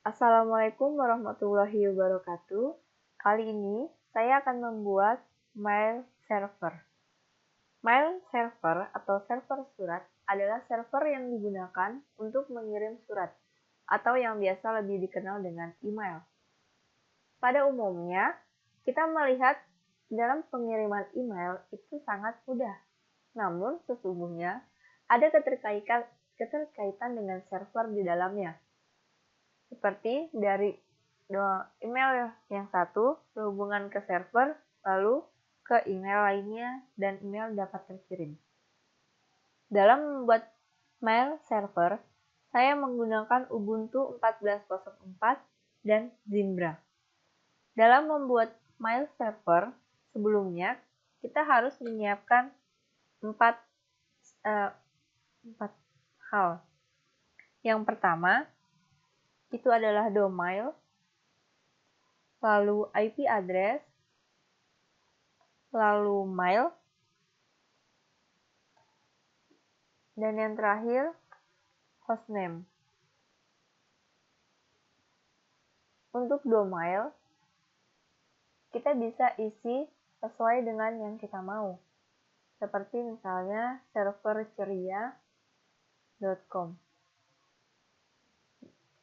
Assalamualaikum warahmatullahi wabarakatuh. Kali ini saya akan membuat mail server. Mail server atau server surat adalah server yang digunakan untuk mengirim surat atau yang biasa lebih dikenal dengan email. Pada umumnya, kita melihat dalam pengiriman email itu sangat mudah. Namun sesungguhnya ada keterkaitan dengan server di dalamnya. Seperti dari email yang satu berhubungan ke server, lalu ke email lainnya, dan email dapat terkirim. Dalam membuat mail server, saya menggunakan Ubuntu 14.04 dan Zimbra. Dalam membuat mail server, sebelumnya kita harus menyiapkan empat hal. Yang pertama, itu adalah domain, lalu IP address, lalu mail, dan yang terakhir hostname. Untuk domain, kita bisa isi sesuai dengan yang kita mau. Seperti misalnya serverceria.com.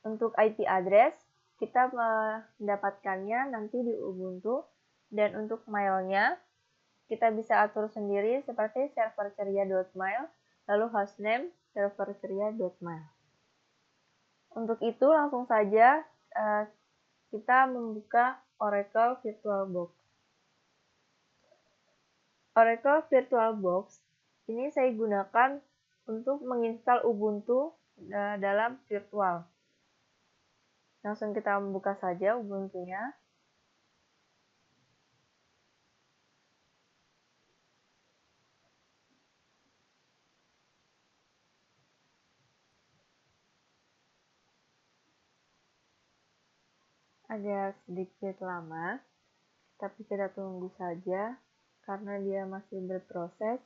Untuk IP address, kita mendapatkannya nanti di Ubuntu, dan untuk mailnya, kita bisa atur sendiri seperti serverceria.mail, lalu hostname serverceria.mail. Untuk itu langsung saja kita membuka Oracle VirtualBox. Oracle VirtualBox ini saya gunakan untuk menginstal Ubuntu dalam virtual. Langsung kita membuka saja Ubuntu-nya. Agak sedikit lama, tapi kita tunggu saja karena dia masih berproses.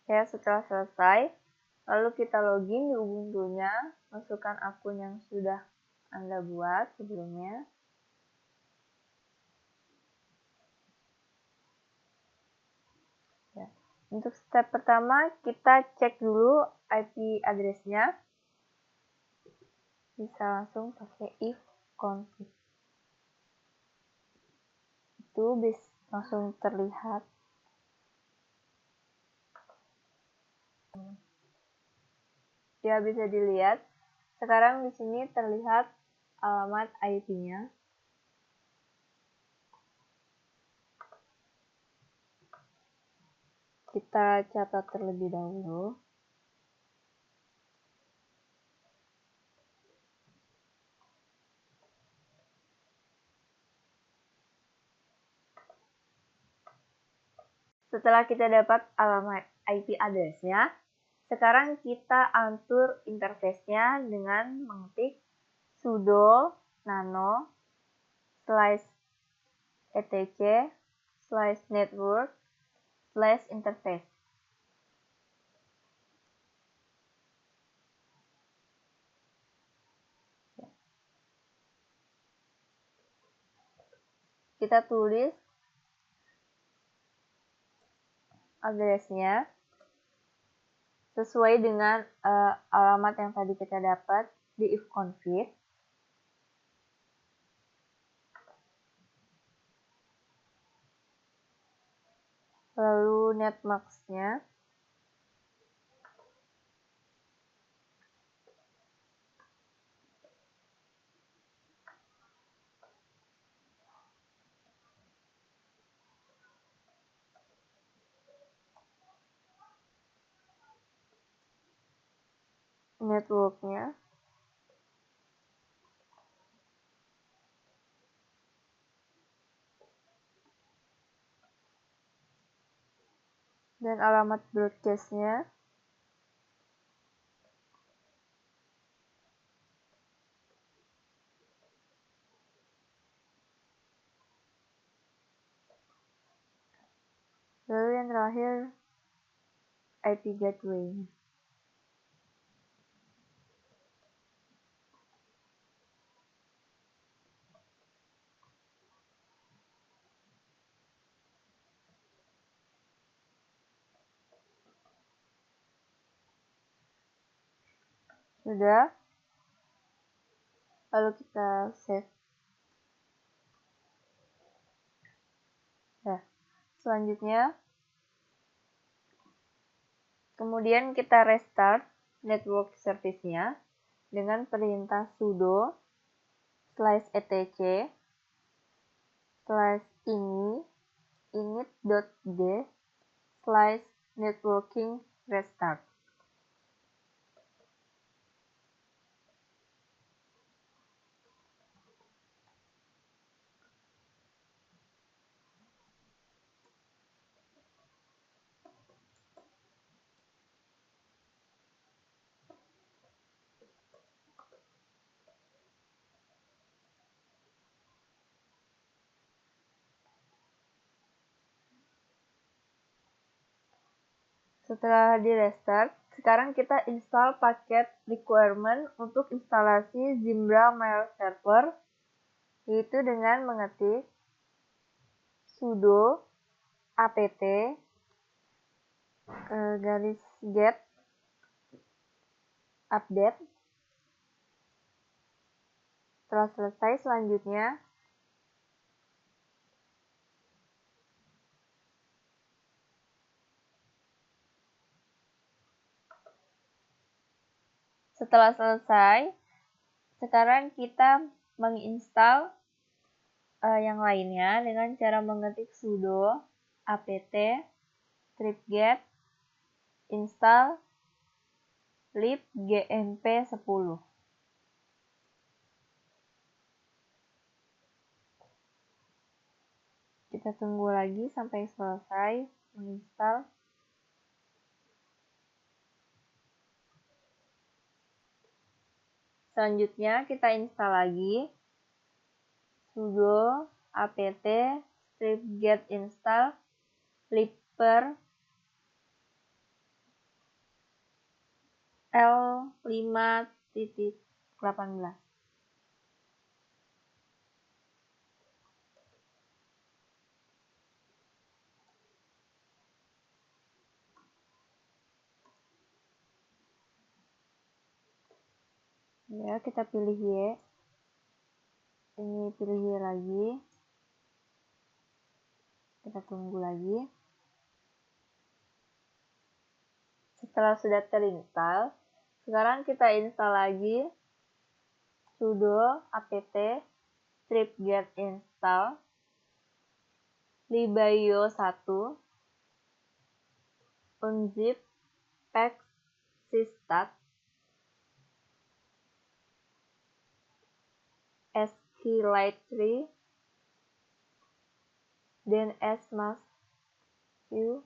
Ya, setelah selesai, lalu kita login di Ubuntu-nya, masukkan akun yang sudah Anda buat sebelumnya. Ya. Untuk step pertama, kita cek dulu IP address-nya. Bisa langsung pakai if config. Itu bisa langsung terlihat. Ya, bisa dilihat. Sekarang di sini terlihat alamat IP-nya. Kita catat terlebih dahulu. Setelah kita dapat alamat IP address-nya, sekarang kita atur interface-nya dengan mengetik sudo nano /etc/network/interface. Kita tulis address-nya sesuai dengan alamat yang tadi kita dapat di if config. Lalu netmask-nya. Network-nya. Dan alamat broadcast-nya. yang terakhir IP gateway. Sudah, lalu kita save. Nah, selanjutnya, kemudian kita restart network service-nya dengan perintah sudo /etc /ini init.d /networking restart. Setelah di restart, sekarang kita install paket requirement untuk instalasi Zimbra Mail Server, yaitu dengan mengetik sudo apt -get update. Setelah selesai, selanjutnya setelah selesai, sekarang kita menginstal yang lainnya dengan cara mengetik sudo apt -get install libgnp10. Kita tunggu lagi sampai selesai menginstal. Selanjutnya kita install lagi sudo apt -get install libper L5.18. Ya, kita pilih Y. Ini pilih Y lagi. Kita tunggu lagi. Setelah sudah terinstall, sekarang kita install lagi sudo apt -get install libayo1 unzip pack systat SQLite3 then smash u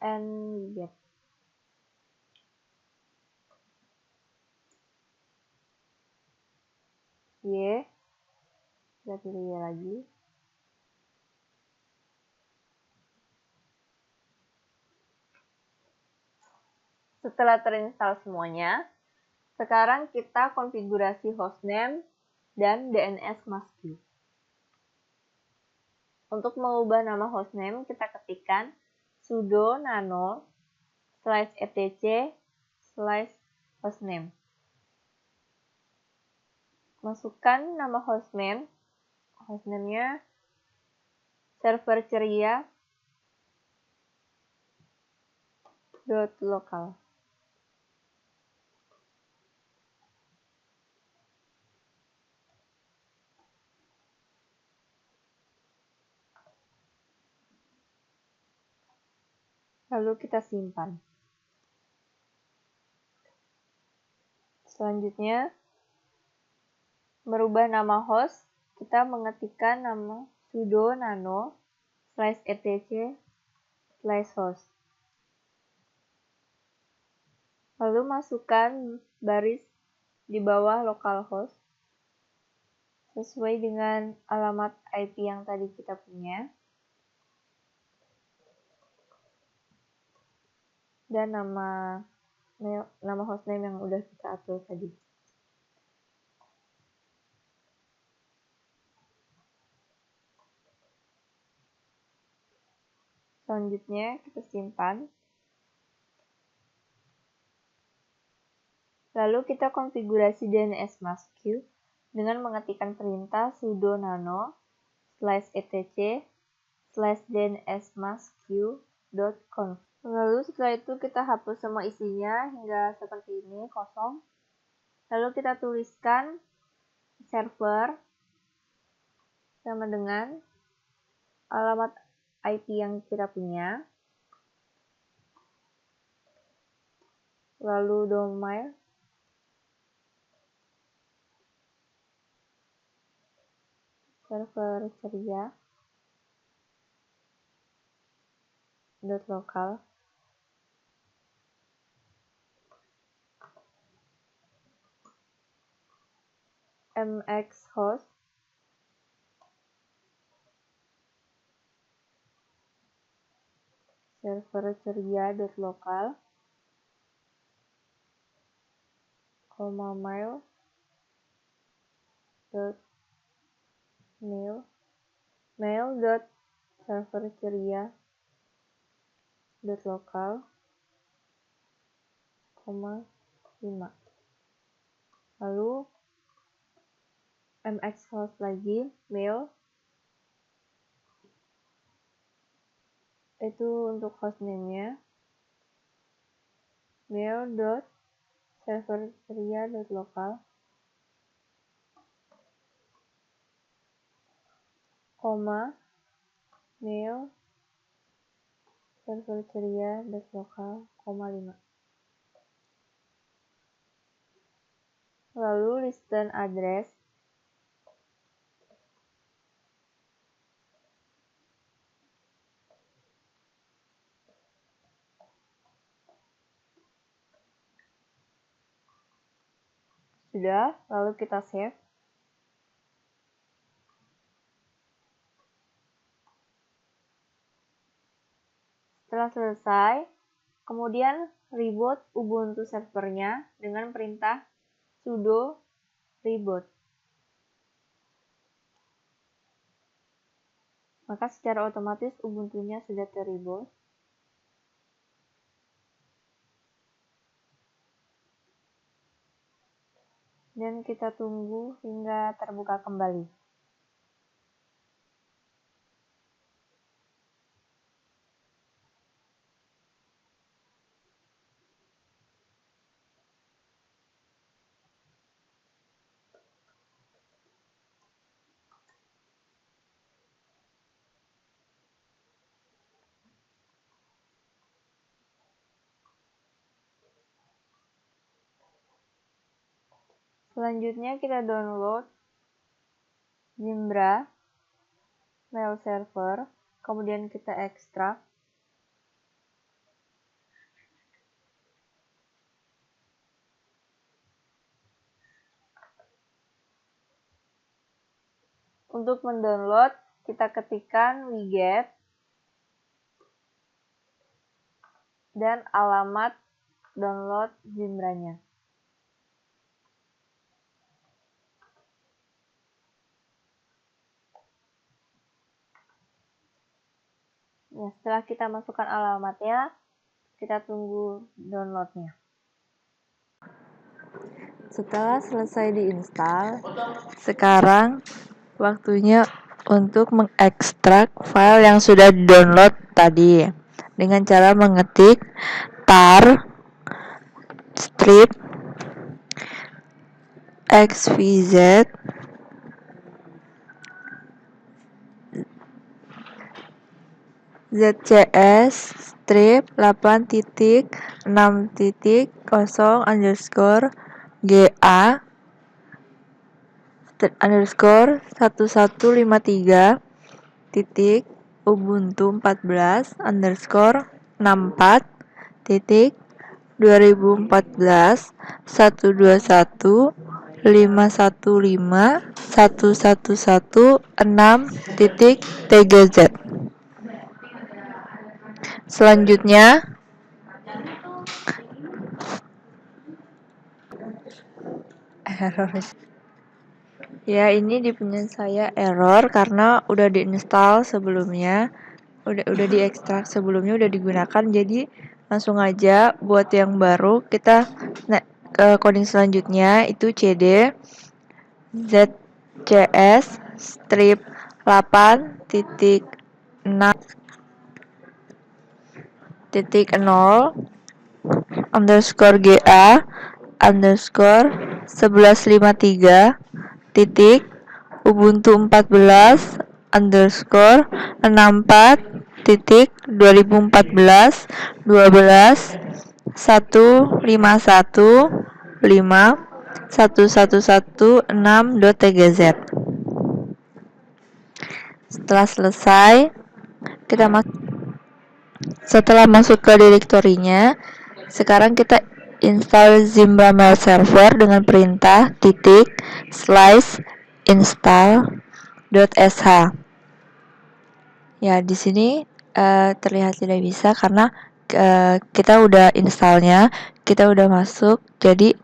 and get. Y, kita pilih Y lagi. Setelah terinstall semuanya, sekarang kita konfigurasi hostname dan DNS mask. Untuk mengubah nama hostname, kita ketikkan sudo nano /etc/hostname. Masukkan nama hostname. Hostname-nya server ceria.local. Lalu kita simpan. Selanjutnya, merubah nama host, kita mengetikkan nama sudo nano /etc/host. Lalu masukkan baris di bawah localhost sesuai dengan alamat IP yang tadi kita punya. dan nama hostname yang udah kita atur tadi. Selanjutnya kita simpan. Lalu kita konfigurasi DNSMasq dengan mengetikkan perintah sudo nano /etc/dnsmasq.conf. Lalu setelah itu kita hapus semua isinya hingga seperti ini, kosong. Lalu kita tuliskan server sama dengan alamat IP yang kita punya. Lalu domain. Server ceria.local. mxhost server ceria.local, mail.serverceria.local, 5. Lalu mxhost lagi, mail, itu untuk hostname-nya, mail.serverceria.local, mail serverceria.local, 5. Lalu listen address. Sudah, lalu kita save. Setelah selesai, kemudian reboot Ubuntu servernya dengan perintah sudo reboot. Maka secara otomatis Ubuntu-nya sudah terreboot. Dan kita tunggu hingga terbuka kembali. Selanjutnya kita download Zimbra mail server, kemudian kita ekstrak. Untuk mendownload, kita ketikkan wget dan alamat download Zimbra-nya. Nah, setelah kita masukkan alamatnya, kita tunggu downloadnya. Setelah selesai diinstal, sekarang waktunya untuk mengekstrak file yang sudah di-download tadi dengan cara mengetik tar strip xvz zcs strip 8.6.0 ga _1153 titik ubuntu 14 _64 titik 2014 121 515 1116 titik tgz. Selanjutnya Ya, ini di punya saya error karena udah diinstal sebelumnya, udah diekstrak sebelumnya, udah digunakan. Jadi langsung aja buat yang baru kita ke coding selanjutnya itu CD ZCS strip 8.6.0 underscore GA underscore 1153 titik Ubuntu 14 underscore 64 titik 2014 12 151 5 1116.tgz. Setelah selesai, setelah masuk ke direktorinya, sekarang kita install Zimbra Mail Server dengan perintah /slice install.sh. Ya, di sini terlihat tidak bisa karena kita udah installnya, kita udah masuk. Jadi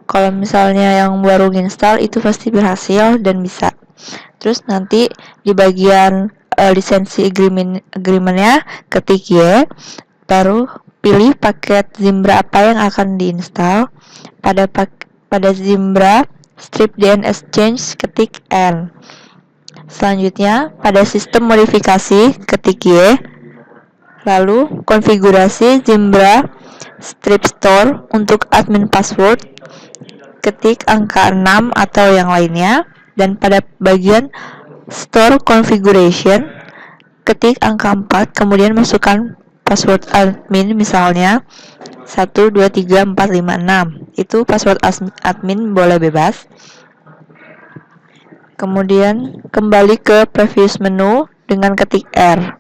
kalau misalnya yang baru install itu pasti berhasil dan bisa. Terus nanti di bagian lisensi agreement-nya ketik Y, baru pilih paket Zimbra apa yang akan diinstal. Pada Zimbra strip DNS change ketik N. Selanjutnya pada sistem modifikasi ketik Y. Lalu konfigurasi Zimbra strip store untuk admin password ketik angka 6 atau yang lainnya. Dan pada bagian store configuration ketik angka 4, kemudian masukkan password admin, misalnya 123456. Itu password admin, boleh bebas. Kemudian kembali ke previous menu dengan ketik R.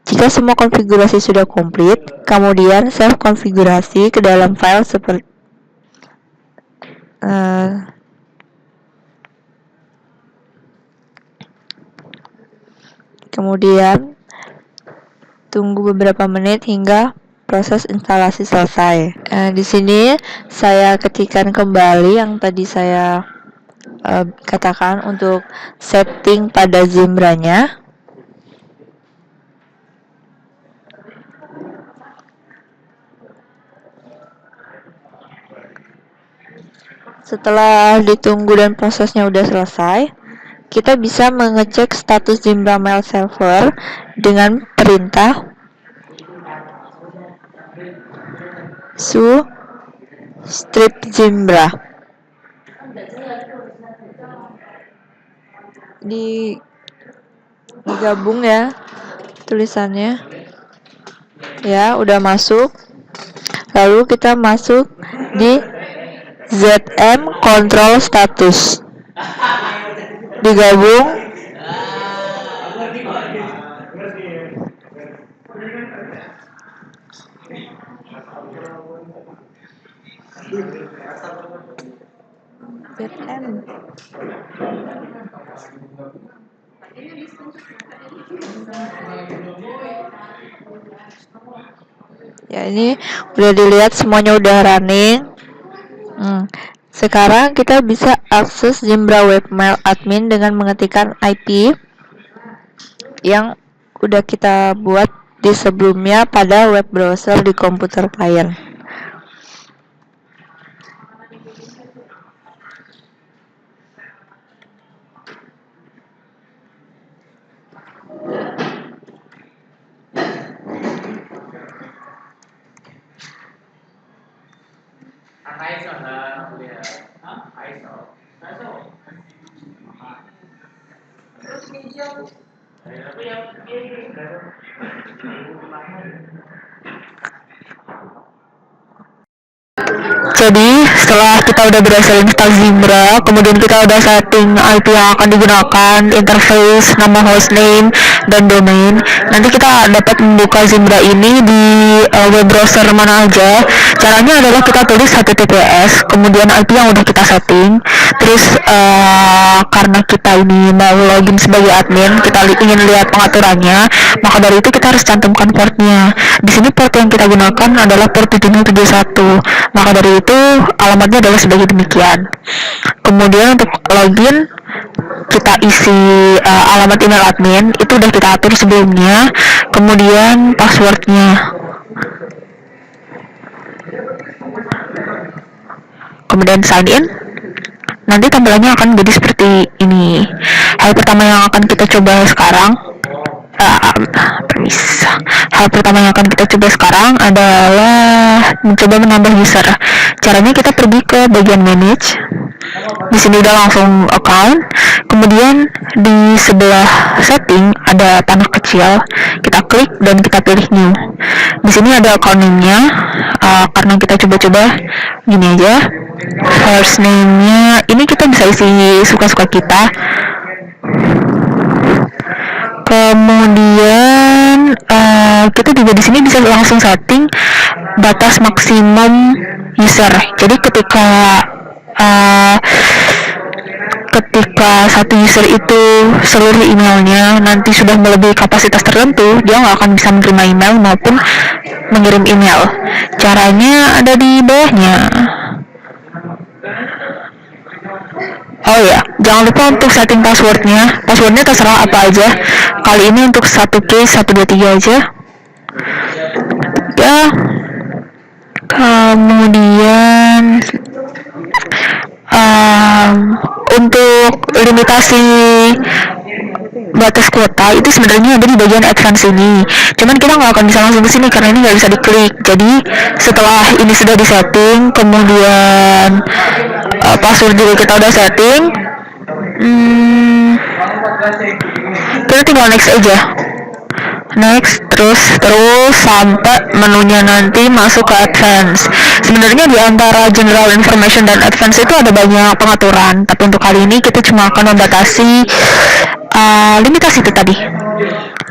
Jika semua konfigurasi sudah komplit, kemudian save konfigurasi ke dalam file seperti kemudian tunggu beberapa menit hingga proses instalasi selesai. Di sini saya ketikkan kembali yang tadi saya katakan untuk setting pada Zimbra-nya. Setelah ditunggu dan prosesnya udah selesai, kita bisa mengecek status Zimbra Mail Server dengan perintah su strip Zimbra. Digabung ya tulisannya. Ya, udah masuk. Lalu kita masuk di ZM control status. Digabung. ZM. Ya, ini udah dilihat semuanya udah running. Sekarang kita bisa akses Zimbra Webmail Admin dengan mengetikkan IP yang udah kita buat di sebelumnya pada web browser di komputer klien. Jadi setelah kita udah berhasil install Zimbra, kemudian kita udah setting IP yang akan digunakan, interface, nama hostname, dan domain. Nanti kita dapat membuka Zimbra ini di web browser mana aja. Caranya adalah kita tulis HTTPS, kemudian IP yang udah kita setting. Terus karena kita ini mau login sebagai admin, kita ingin lihat pengaturannya, maka dari itu kita harus cantumkan portnya. Di sini port yang kita gunakan adalah port 7071. Maka dari itu itu alamatnya adalah sebagai demikian. Kemudian untuk login kita isi alamat email admin, itu udah kita atur sebelumnya. Kemudian passwordnya, kemudian sign in. Nanti tampilannya akan menjadi seperti ini. Hal pertama yang akan kita coba sekarang hal pertama yang akan kita coba sekarang adalah mencoba menambah user. Caranya kita pergi ke bagian manage. Di sini udah langsung account. Kemudian di sebelah setting ada panah kecil. Kita klik dan kita pilih new. Di sini ada account name-nya. Karena kita coba-coba gini aja. First name-nya ini kita bisa isi suka-suka kita. Kemudian kita juga di sini bisa langsung setting batas maksimum user. Jadi ketika satu user itu seluruh emailnya nanti sudah melebihi kapasitas tertentu, dia nggak akan bisa menerima email maupun mengirim email. Caranya ada di bawahnya. Oh ya, jangan lupa untuk setting passwordnya. Passwordnya terserah apa aja. Kali ini untuk 1K 123 aja. Ya. Kemudian untuk limitasi batas kuota itu sebenarnya ada di bagian advance ini. Cuman kita nggak akan bisa langsung ke sini karena ini nggak bisa diklik. Jadi setelah ini sudah disetting, kemudian password juga kita udah setting, kita tinggal next aja. Next terus sampai menunya nanti masuk ke advance. Sebenarnya di antara general information dan advance itu ada banyak pengaturan, tapi untuk kali ini kita cuma akan membatasi limitasi itu tadi.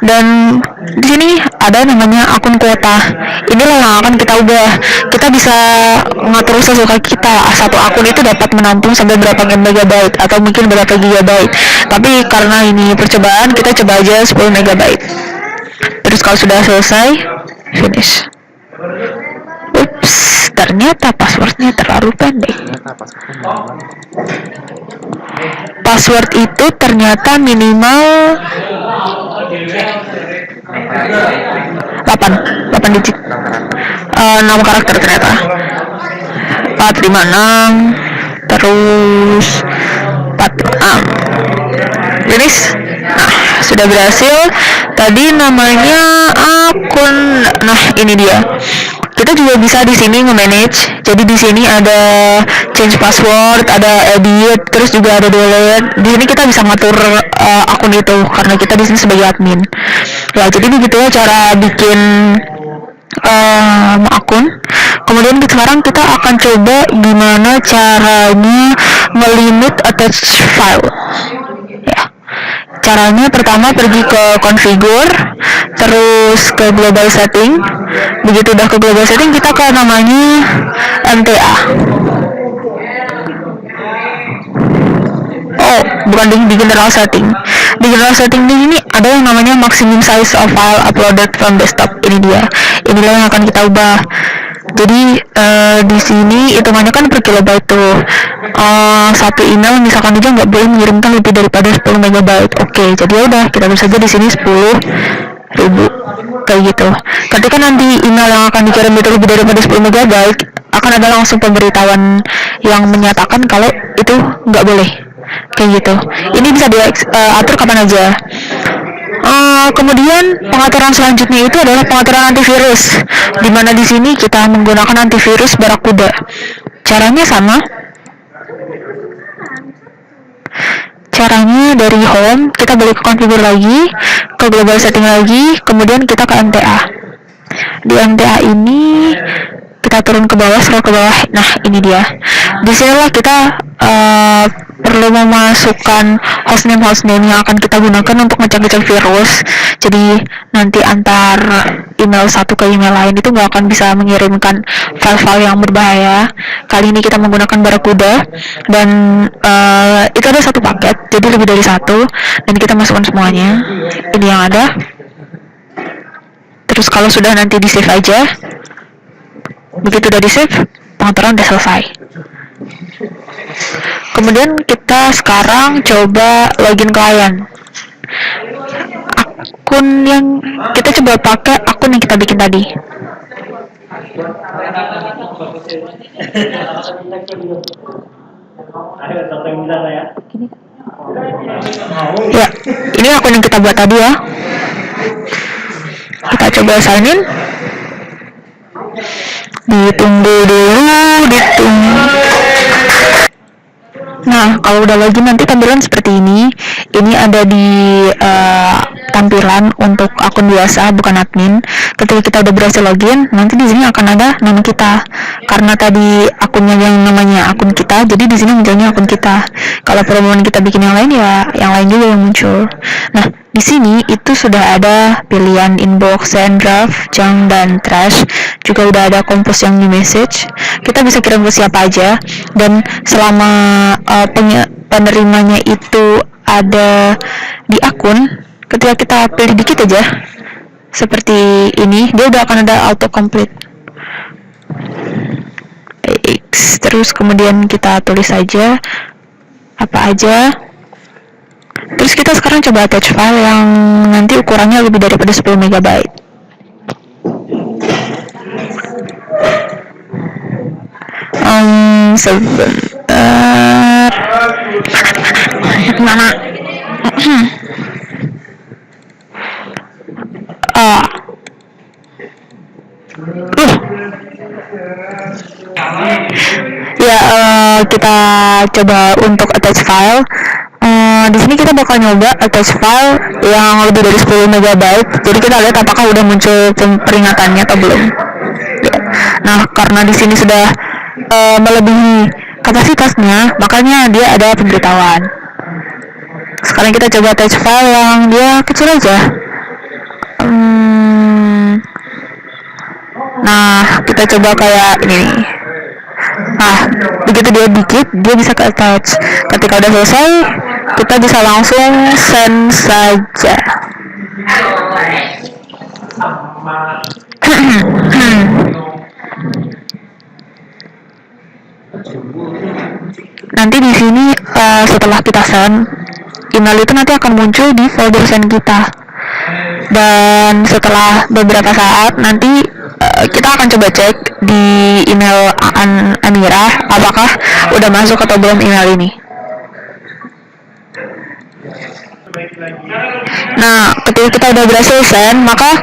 Dan di sini ada namanya akun kuota. Inilah yang akan kita ubah. Kita bisa mengatur sesuka kita. Satu akun itu dapat menampung sampai berapa megabyte atau mungkin berapa gigabyte. Tapi karena ini percobaan, kita coba aja 10 megabyte. Terus kalau sudah selesai, finish. Ups, ternyata passwordnya terlalu pendek. Password itu ternyata minimal 8 digit. 6 karakter ternyata. 456 terus 46. Finish. Nah, sudah berhasil. Tadi namanya akun. Nah, ini dia. Kita juga bisa di sini nge-manage. Jadi di sini ada change password, ada edit, terus juga ada delete. Di sini kita bisa ngatur akun itu karena kita di sini sebagai admin. Ya, jadi begitu ya cara bikin akun. Kemudian sekarang kita akan coba gimana caranya ngelimit attach file. Ya. Caranya pertama pergi ke configure, terus ke global setting. Begitu udah ke global setting, kita ke namanya MTA. Oh, bukan di general setting. Di general setting di sini ada yang namanya maximum size of file uploaded from desktop. Ini dia. Inilah yang akan kita ubah. Jadi di sini hitungannya kan per kilobyte tuh. Satu email misalkan aja nggak boleh mengirimkan lebih daripada 10 megabyte. Oke, jadi ya udah kita tulis saja di sini 10.000 kayak gitu. Ketika nanti email yang akan dikirim itu lebih daripada 10 megabyte, akan ada langsung pemberitahuan yang menyatakan kalau itu nggak boleh. Kayak gitu. Ini bisa diatur kapan aja. Kemudian pengaturan selanjutnya itu adalah pengaturan antivirus, di mana di sini kita menggunakan antivirus Barracuda. Caranya sama. Caranya dari home kita balik ke configure lagi, ke global setting lagi, kemudian kita ke MTA. Di MTA ini kita turun ke bawah, scroll ke bawah. Nah, ini dia. Di sinilah kita perlu memasukkan hostname yang akan kita gunakan untuk ngecek virus. Jadi nanti antar email satu ke email lain itu nggak akan bisa mengirimkan file-file yang berbahaya. Kali ini kita menggunakan Barracuda dan itu ada satu paket, jadi lebih dari satu, dan kita masukkan semuanya. Ini yang ada. Terus kalau sudah nanti di save aja. Begitu udah di save, pengaturan udah selesai. Kemudian kita sekarang coba login klien. Akun yang kita coba pakai akun yang kita bikin tadi. Ya, ini akun yang kita buat tadi ya. Kita coba sign in. Ditunggu dulu. Nah, kalau udah login nanti tampilan seperti ini. Ini ada di tampilan untuk akun biasa, bukan admin. Ketika kita udah berhasil login, nanti di sini akan ada nama kita. Karena tadi akunnya yang namanya akun kita, jadi di sini munculnya akun kita. Kalau permohonan kita bikin yang lain, ya yang lain juga yang muncul. Nah, di sini itu sudah ada pilihan inbox, send, draft, junk, dan trash. Juga udah ada compose yang di message. Kita bisa kirim ke siapa aja. Dan selama penerimanya itu ada di akun, ketika kita pilih dikit aja seperti ini, dia udah akan ada auto complete. Terus kemudian kita tulis aja apa aja. Terus kita sekarang coba attach file yang nanti ukurannya lebih daripada 10 MB. Sebentar. Mana? Ya, kita coba untuk attach file. Di sini kita bakal nyoba attach file yang lebih dari 10 MB. Jadi kita lihat apakah udah muncul peringatannya atau belum. Ya. Nah, karena di sini sudah melebihi kapasitasnya, makanya dia ada pemberitahuan. Sekarang kita coba attach file yang dia kecil aja. Nah, kita coba kayak ini. Nah, begitu dia dikit, dia bisa ke attach. Ketika udah selesai, kita bisa langsung send saja. Nanti di sini setelah kita send, email itu nanti akan muncul di folder send kita. Dan setelah beberapa saat nanti kita akan coba cek di email Amirah apakah udah masuk atau belum email ini. Nah, ketika kita udah berhasil send, maka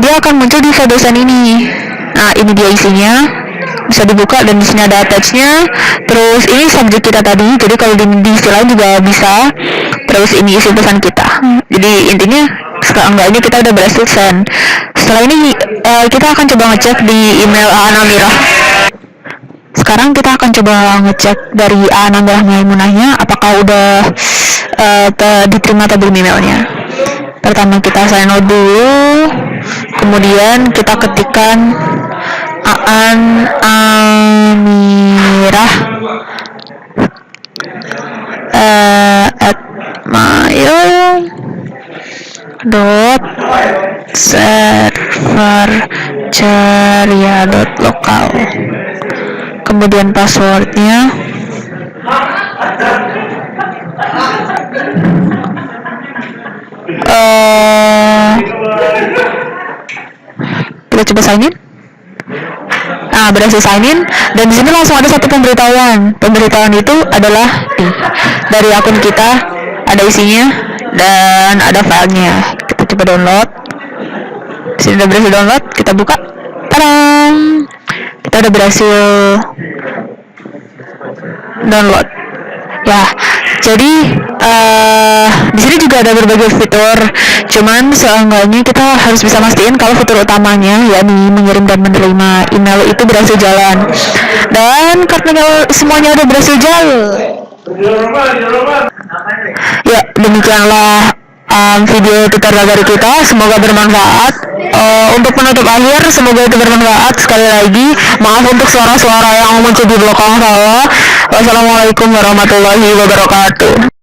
dia akan muncul di folder send ini. Nah, ini dia isinya. Bisa dibuka dan di sini ada attach-nya. Terus ini subjek kita tadi. Jadi kalau di istilah juga bisa. Terus ini isi pesan kita. Jadi intinya seenggaknya kita udah berhasil send. Setelah ini kita akan coba ngecek di email Amirah. Sekarang kita akan coba ngecek dari Amirah Maimunahnya apakah udah diterima atau belum emailnya. Pertama kita sign out dulu, kemudian kita ketikkan Amirah at mail.serverceria.local, kemudian passwordnya kita coba sign in. Berhasil sign in dan di sini langsung ada satu pemberitahuan. Pemberitahuan itu adalah dari akun kita, ada isinya dan ada filenya. Kita coba download. Di sini udah berhasil download, kita buka. Tadam! Kita udah berhasil download. Ya, jadi di sini juga ada berbagai fitur. Cuman seenggaknya kita harus bisa mastiin kalau fitur utamanya, yakni mengirim dan menerima email itu berhasil jalan. Dan karena semuanya udah berhasil jalan, ya demikianlah video tutorial dari kita. Semoga bermanfaat. Untuk penutup akhir, semoga itu bermanfaat. Sekali lagi, maaf untuk suara-suara yang muncul di belakang saya. Wassalamualaikum warahmatullahi wabarakatuh.